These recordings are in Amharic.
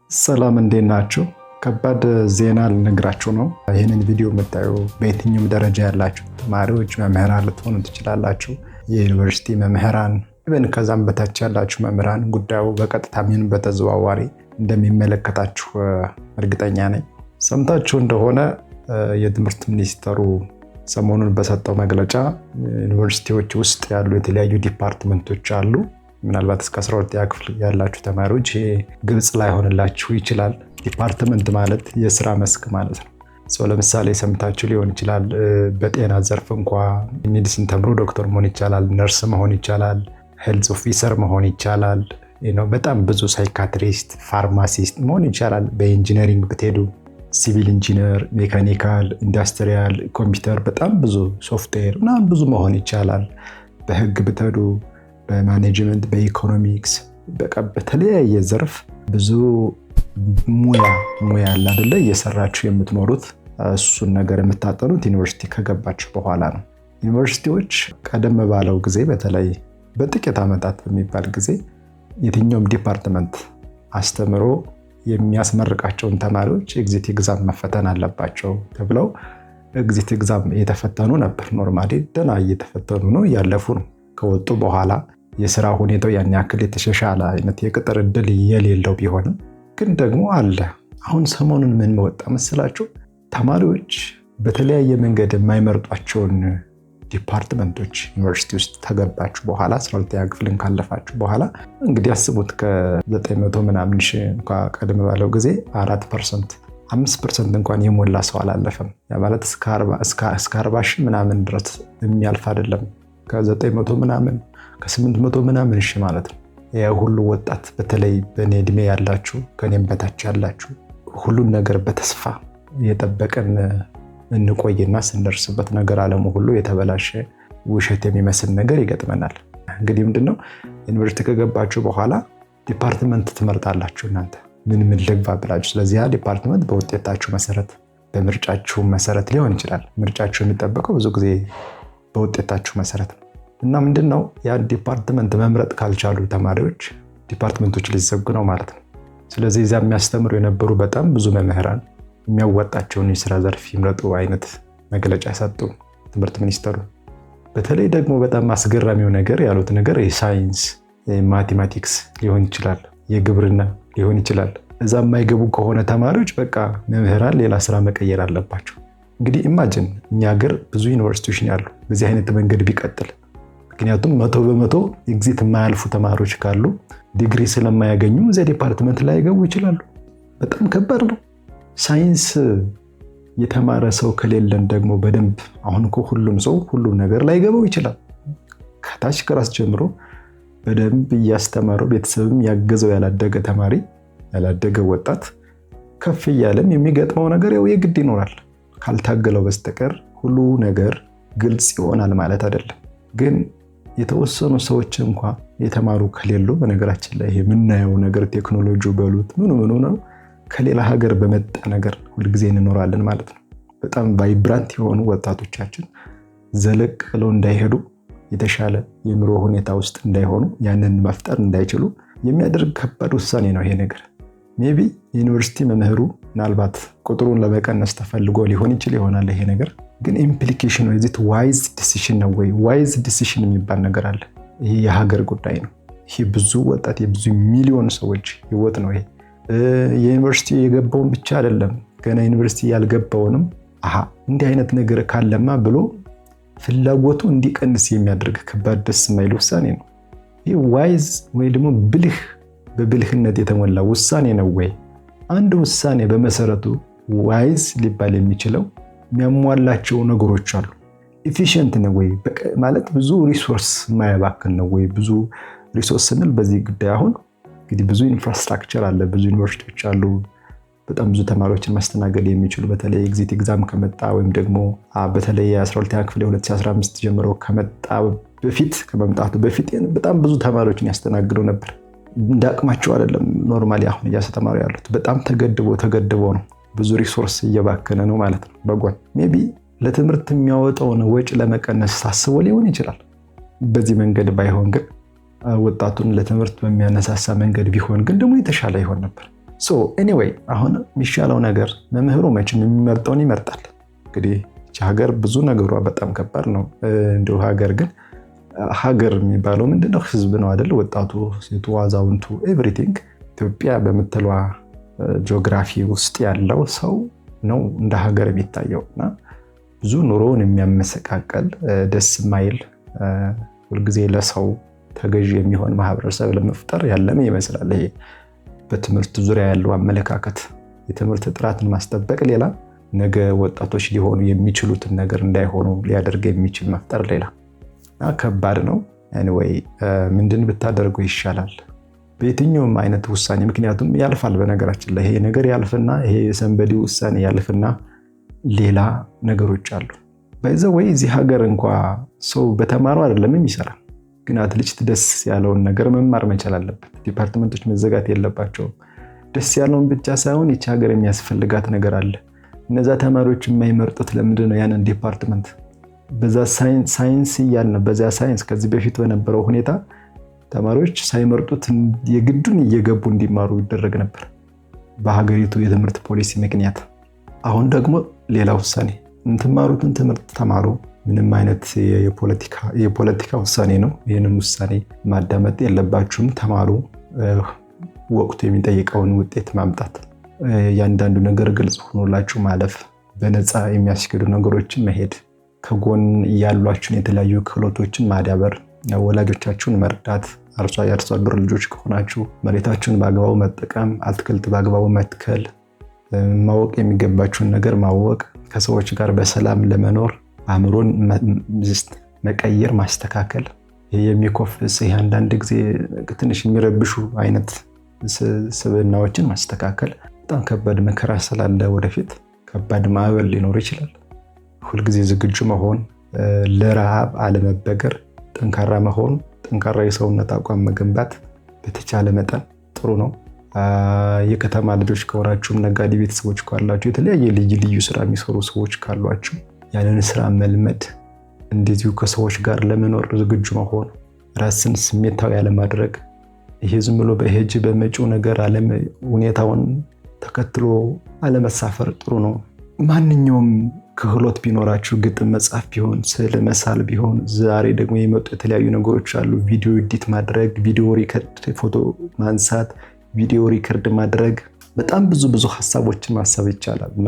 ሰላም እንዴት ናችሁ? ከባድ ዜና ልነግራችሁ ነው። ይህንን ቪዲዮ የምታዩ በየትኛውም ደረጃ ያላችሁ ተማሪዎች፣ መምህራን ልትሆኑ ትችላላችሁ። የዩኒቨርሲቲ መምህራን ኢቨን ከዛም በታች ያላችሁ መምህራን ጉዳዩ በቀጥታ ምን በተዘዋዋሪ እንደሚመለከታችሁ እርግጠኛ ነኝ። ሰምታችሁ እንደሆነ የትምህርት ሚኒስትሩ ሰሞኑን በሰጠው መግለጫ ዩኒቨርሲቲዎች ውስጥ ያሉ የተለያዩ ዲፓርትመንቶች አሉ። ምናልባት እስከ 12ኛ ክፍል ያላችሁ ተማሪዎች ግልጽ ላይሆንላችሁ ይችላል። ዲፓርትመንት ማለት የስራ መስክ ማለት ነው። ለምሳሌ ሰምታችሁ ሊሆን ይችላል በጤና ዘርፍ እንኳ ሜዲሲን ተምሮ ዶክተር መሆን ይቻላል፣ ነርስ መሆን ይቻላል፣ ሄልዝ ኦፊሰር መሆን ይቻላል፣ በጣም ብዙ ሳይካትሪስት፣ ፋርማሲስት መሆን ይቻላል። በኢንጂነሪንግ ብትሄዱ ሲቪል ኢንጂነር፣ ሜካኒካል፣ ኢንዱስትሪያል፣ ኮምፒውተር በጣም ብዙ ሶፍትዌር ምናምን ብዙ መሆን ይቻላል። በህግ ብትሄዱ በማኔጅመንት፣ በኢኮኖሚክስ በቃ በተለያየ ዘርፍ ብዙ ሙያ አለ አይደለ? እየሰራችሁ የምትኖሩት እሱን ነገር የምታጠኑት ዩኒቨርሲቲ ከገባችሁ በኋላ ነው። ዩኒቨርሲቲዎች ቀደም ባለው ጊዜ በተለይ በጥቂት ዓመታት በሚባል ጊዜ የትኛውም ዲፓርትመንት አስተምሮ የሚያስመርቃቸውን ተማሪዎች ኤግዚት ኤግዛም መፈተን አለባቸው ተብለው ኤግዚት ኤግዛም እየተፈተኑ ነበር። ኖርማሊ ደህና እየተፈተኑ ነው፣ እያለፉ ነው። ከወጡ በኋላ የስራ ሁኔታው ያን ያክል የተሻሻለ አይነት የቅጥር እድል የሌለው ቢሆንም ግን ደግሞ አለ። አሁን ሰሞኑን ምን መወጣ መስላችሁ? ተማሪዎች በተለያየ መንገድ የማይመርጧቸውን ዲፓርትመንቶች ዩኒቨርሲቲ ውስጥ ተገባችሁ በኋላ 12ኛ ክፍልን ካለፋችሁ በኋላ እንግዲህ አስቡት ከ900 ምናምን ሺህ እንኳ ቀደም ባለው ጊዜ 4% 5% እንኳን የሞላ ሰው አላለፈም። ያ ማለት እስከ 40 ሺህ ምናምን ድረስ የሚያልፍ አይደለም። ከ900 ምናምን ከ800 ምናምን ሺህ ማለት ነው። ያ ሁሉ ወጣት በተለይ በእኔ እድሜ ያላችሁ ከኔም በታች ያላችሁ ሁሉን ነገር በተስፋ የጠበቀን እንቆይና ስንደርስበት ነገር አለሙ ሁሉ የተበላሸ ውሸት የሚመስል ነገር ይገጥመናል። እንግዲህ ምንድነው ዩኒቨርሲቲ ከገባችሁ በኋላ ዲፓርትመንት ትመርጣላችሁ እናንተ ምን ልግባ ብላችሁ። ስለዚህ ያ ዲፓርትመንት በውጤታችሁ መሰረት በምርጫችሁ መሰረት ሊሆን ይችላል። ምርጫችሁ የሚጠበቀው ብዙ ጊዜ በውጤታችሁ መሰረት ነው። እና ምንድነው ያን ዲፓርትመንት መምረጥ ካልቻሉ ተማሪዎች ዲፓርትመንቶች ሊዘጉ ነው ማለት ነው። ስለዚህ እዚያ የሚያስተምሩ የነበሩ በጣም ብዙ መምህራን የሚያዋጣቸውን የስራ ዘርፍ ይምረጡ አይነት መግለጫ ሰጡ ትምህርት ሚኒስትሩ። በተለይ ደግሞ በጣም አስገራሚው ነገር ያሉት ነገር የሳይንስ ማቴማቲክስ ሊሆን ይችላል፣ የግብርና ሊሆን ይችላል። እዛ የማይገቡ ከሆነ ተማሪዎች በቃ መምህራን ሌላ ስራ መቀየር አለባቸው። እንግዲህ ኢማጂን እኛ ሀገር ብዙ ዩኒቨርሲቲዎች ያሉ በዚህ አይነት መንገድ ቢቀጥል፣ ምክንያቱም 100% ኤግዚት የማያልፉ ተማሪዎች ካሉ ዲግሪ ስለማያገኙ እዚያ ዲፓርትመንት ላይ ገቡ ይችላሉ። በጣም ከባድ ነው። ሳይንስ የተማረ ሰው ከሌለን ደግሞ በደንብ አሁን እኮ ሁሉም ሰው ሁሉም ነገር ላይ ገባው ይችላል። ከታች ከራስ ጀምሮ በደንብ እያስተማረው ቤተሰብም ያገዘው ያላደገ ተማሪ ያላደገ ወጣት ከፍ እያለም የሚገጥመው ነገር ያው የግድ ይኖራል። ካልታገለው በስተቀር ሁሉ ነገር ግልጽ ይሆናል ማለት አይደለም። ግን የተወሰኑ ሰዎች እንኳ የተማሩ ከሌሉ በነገራችን ላይ የምናየው ነገር ቴክኖሎጂው በሉት ምኑ ነው ከሌላ ሀገር በመጣ ነገር ሁልጊዜ እንኖራለን ማለት ነው። በጣም ቫይብራንት የሆኑ ወጣቶቻችን ዘለቅ ብለው እንዳይሄዱ የተሻለ የኑሮ ሁኔታ ውስጥ እንዳይሆኑ ያንን መፍጠር እንዳይችሉ የሚያደርግ ከባድ ውሳኔ ነው ይሄ ነገር። ሜቢ የዩኒቨርሲቲ መምህሩ ምናልባት ቁጥሩን ለመቀነስ ተፈልጎ ሊሆን ይችል ይሆናል ይሄ ነገር። ግን ኢምፕሊኬሽን ነው የዚህ ዋይዝ ዲሲሽን ነው ወይ? ዋይዝ ዲሲሽን የሚባል ነገር አለ። ይሄ የሀገር ጉዳይ ነው። ይሄ ብዙ ወጣት የብዙ ሚሊዮን ሰዎች ህይወት ነው ይሄ። የዩኒቨርሲቲ የገባውን ብቻ አይደለም ገና ዩኒቨርሲቲ ያልገባውንም እንዲህ አይነት ነገር ካለማ ብሎ ፍላጎቱ እንዲቀንስ የሚያደርግ ከባድ ደስ የማይል ውሳኔ ነው። ይህ ዋይዝ ወይ ደግሞ በብልህነት የተሞላ ውሳኔ ነው ወይ? አንድ ውሳኔ በመሰረቱ ዋይዝ ሊባል የሚችለው የሚያሟላቸው ነገሮች አሉ። ኢፊሽንት ነው ወይ ማለት ብዙ ሪሶርስ የማያባክን ነው ወይ? ብዙ ሪሶርስ ስንል በዚህ ጉዳይ አሁን እንግዲህ ብዙ ኢንፍራስትራክቸር አለ፣ ብዙ ዩኒቨርሲቲዎች አሉ፣ በጣም ብዙ ተማሪዎችን ማስተናገድ የሚችሉ በተለይ ኤግዚት ኤግዛም ከመጣ ወይም ደግሞ በተለይ 12ኛ ክፍል 2015 ጀምሮ ከመምጣቱ በፊት በጣም ብዙ ተማሪዎችን ያስተናግዱ ነበር። እንደ አቅማቸው አይደለም ኖርማሊ አሁን እያስተማሩ ያሉት በጣም ተገድቦ ነው። ብዙ ሪሶርስ እየባከነ ነው ማለት ነው። በጎን ሜቢ ለትምህርት የሚያወጣውን ወጪ ለመቀነስ ታስቦ ሊሆን ይችላል። በዚህ መንገድ ባይሆን ግን ወጣቱን ለትምህርት በሚያነሳሳ መንገድ ቢሆን ግን ደግሞ የተሻለ ይሆን ነበር። ኤኒዌይ አሁን የሚሻለው ነገር መምህሩ መቼም የሚመርጠውን ይመርጣል። እንግዲህ ሀገር ብዙ ነገሯ በጣም ከባድ ነው። እንዲሁ ሀገር ግን ሀገር የሚባለው ምንድነው? ህዝብ ነው አይደል? ወጣቱ፣ ሴቱ፣ አዛውንቱ ኤቭሪቲንግ ኢትዮጵያ በምትሏ ጂኦግራፊ ውስጥ ያለው ሰው ነው እንደ ሀገር የሚታየው እና ብዙ ኑሮውን የሚያመሰቃቀል ደስ የማይል ሁልጊዜ ለሰው ተገዥ የሚሆን ማህበረሰብ ለመፍጠር ያለመ ይመስላል። ይሄ በትምህርት ዙሪያ ያለው አመለካከት የትምህርት ጥራትን ማስጠበቅ ሌላ፣ ነገ ወጣቶች ሊሆኑ የሚችሉትን ነገር እንዳይሆኑ ሊያደርግ የሚችል መፍጠር ሌላ እና ከባድ ነው። ኤኒዌይ ምንድን ብታደርጉ ይሻላል በየትኛውም አይነት ውሳኔ? ምክንያቱም ያልፋል። በነገራችን ላይ ይሄ ነገር ያልፍና ይሄ የሰንበዲ ውሳኔ ያልፍና ሌላ ነገሮች አሉ። በዛው ወይ እዚህ ሀገር እንኳ ሰው በተማረው አይደለም የሚሰራ፣ ግን አትሊስት ደስ ያለውን ነገር መማር መቻል አለበት። ዲፓርትመንቶች መዘጋት የለባቸውም። ደስ ያለውን ብቻ ሳይሆን ይቺ ሀገር የሚያስፈልጋት ነገር አለ። እነዛ ተማሪዎች የማይመርጡት ለምንድን ነው? ያንን ዲፓርትመንት በዛ ሳይንስ እያልን በዛ ሳይንስ ከዚህ በፊት በነበረው ሁኔታ ተማሪዎች ሳይመርጡት የግዱን እየገቡ እንዲማሩ ይደረግ ነበር በሀገሪቱ የትምህርት ፖሊሲ ምክንያት። አሁን ደግሞ ሌላ ውሳኔ፣ የምትማሩትን ትምህርት ተማሩ። ምንም አይነት የፖለቲካ ውሳኔ ነው። ይህንን ውሳኔ ማዳመጥ የለባችሁም። ተማሩ። ወቅቱ የሚጠይቀውን ውጤት ማምጣት፣ እያንዳንዱ ነገር ግልጽ ሆኖላችሁ ማለፍ፣ በነፃ የሚያስኬዱ ነገሮችን መሄድ፣ ከጎን ያሏችሁን የተለያዩ ክህሎቶችን ማዳበር፣ ወላጆቻችሁን መርዳት፣ የአርሶ አደር ልጆች ከሆናችሁ መሬታችሁን በአግባቡ መጠቀም፣ አትክልት በአግባቡ መትከል፣ ማወቅ የሚገባችሁን ነገር ማወቅ፣ ከሰዎች ጋር በሰላም ለመኖር አእምሮን መቀየር፣ ማስተካከል። የሚኮፍስ አንዳንድ ጊዜ ትንሽ የሚረብሹ አይነት ስብዕናዎችን ማስተካከል። በጣም ከባድ መከራ ስላለ ወደፊት ከባድ ማዕበል ሊኖር ይችላል። ሁልጊዜ ዝግጁ መሆን፣ ለረሃብ አለመበገር፣ ጠንካራ መሆን፣ ጠንካራ የሰውነት አቋም መገንባት በተቻለ መጠን ጥሩ ነው። የከተማ ልጆች ከሆናችሁም ነጋዴ ቤተሰቦች ካላችሁ የተለያየ ልዩ ስራ የሚሰሩ ሰዎች ካሏችሁ ያንን ስራ መልመድ፣ እንደዚሁ ከሰዎች ጋር ለመኖር ዝግጁ መሆን፣ ራስን ስሜታዊ ያለማድረግ። ይሄ ዝም ብሎ በሄጅ በመጪው ነገር ሁኔታውን ተከትሎ አለመሳፈር ጥሩ ነው። ማንኛውም ክህሎት ቢኖራችሁ ግጥም መጻፍ ቢሆን፣ ስዕል መሳል ቢሆን፣ ዛሬ ደግሞ የመጡ የተለያዩ ነገሮች አሉ። ቪዲዮ ኤዲት ማድረግ፣ ቪዲዮ ሪከርድ፣ ፎቶ ማንሳት፣ ቪዲዮ ሪከርድ ማድረግ፣ በጣም ብዙ ሀሳቦችን ማሰብ ይቻላል እና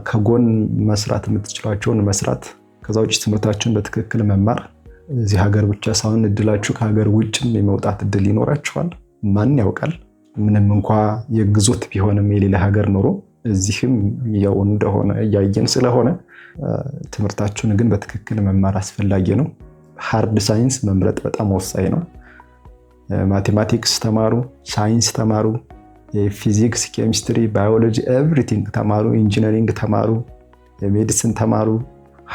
ከጎን መስራት የምትችሏቸውን መስራት፣ ከዛ ውጭ ትምህርታችሁን በትክክል መማር። እዚህ ሀገር ብቻ ሳይሆን እድላችሁ ከሀገር ውጭም የመውጣት እድል ይኖራችኋል። ማን ያውቃል? ምንም እንኳ የግዞት ቢሆንም የሌላ ሀገር ኑሮ እዚህም ያው እንደሆነ እያየን ስለሆነ ትምህርታችሁን ግን በትክክል መማር አስፈላጊ ነው። ሃርድ ሳይንስ መምረጥ በጣም ወሳኝ ነው። ማቴማቲክስ ተማሩ፣ ሳይንስ ተማሩ፣ የፊዚክስ፣ ኬሚስትሪ፣ ባዮሎጂ ኤቭሪቲንግ ተማሩ፣ ኢንጂነሪንግ ተማሩ፣ የሜዲሲን ተማሩ።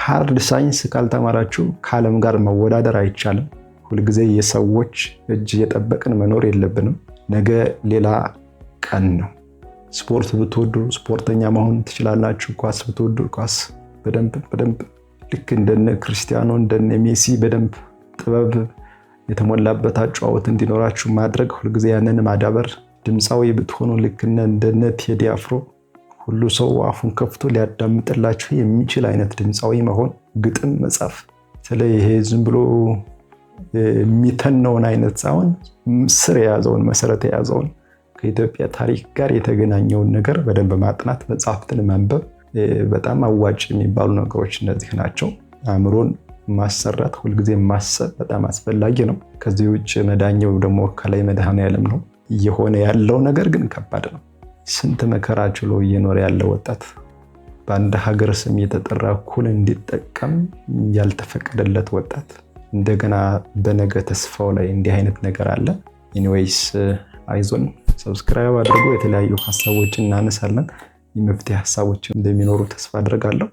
ሃርድ ሳይንስ ካልተማራችሁ ከዓለም ጋር መወዳደር አይቻልም። ሁልጊዜ የሰዎች እጅ የጠበቅን መኖር የለብንም። ነገ ሌላ ቀን ነው። ስፖርት ብትወዱ ስፖርተኛ መሆን ትችላላችሁ። ኳስ ብትወዱ ኳስ በደንብ ልክ እንደነ ክርስቲያኖ እንደነ ሜሲ በደንብ ጥበብ የተሞላበት አጨዋወት እንዲኖራችሁ ማድረግ፣ ሁልጊዜ ያንን ማዳበር። ድምፃዊ ብትሆኑ ልክ እንደነ ቴዲ አፍሮ ሁሉ ሰው አፉን ከፍቶ ሊያዳምጥላችሁ የሚችል አይነት ድምፃዊ መሆን፣ ግጥም መጻፍ። ስለዚህ ይሄ ዝም ብሎ የሚተነውን አይነት ሳይሆን ስር የያዘውን መሰረት የያዘውን ከኢትዮጵያ ታሪክ ጋር የተገናኘውን ነገር በደንብ ማጥናት፣ መጽሐፍትን ማንበብ በጣም አዋጭ የሚባሉ ነገሮች እነዚህ ናቸው። አእምሮን ማሰራት፣ ሁልጊዜ ማሰብ በጣም አስፈላጊ ነው። ከዚህ ውጭ መዳኛው ደግሞ ከላይ መድኃኔዓለም ነው። እየሆነ ያለው ነገር ግን ከባድ ነው። ስንት መከራ ችሎ እየኖረ ያለ ወጣት በአንድ ሀገር ስም የተጠራ እኩል እንዲጠቀም ያልተፈቀደለት ወጣት እንደገና በነገ ተስፋው ላይ እንዲህ አይነት ነገር አለ። ኤኒዌይስ አይዞን፣ ሰብስክራይብ አድርጎ የተለያዩ ሀሳቦችን እናነሳለን። የመፍትሄ ሀሳቦች እንደሚኖሩ ተስፋ አድርጋለሁ።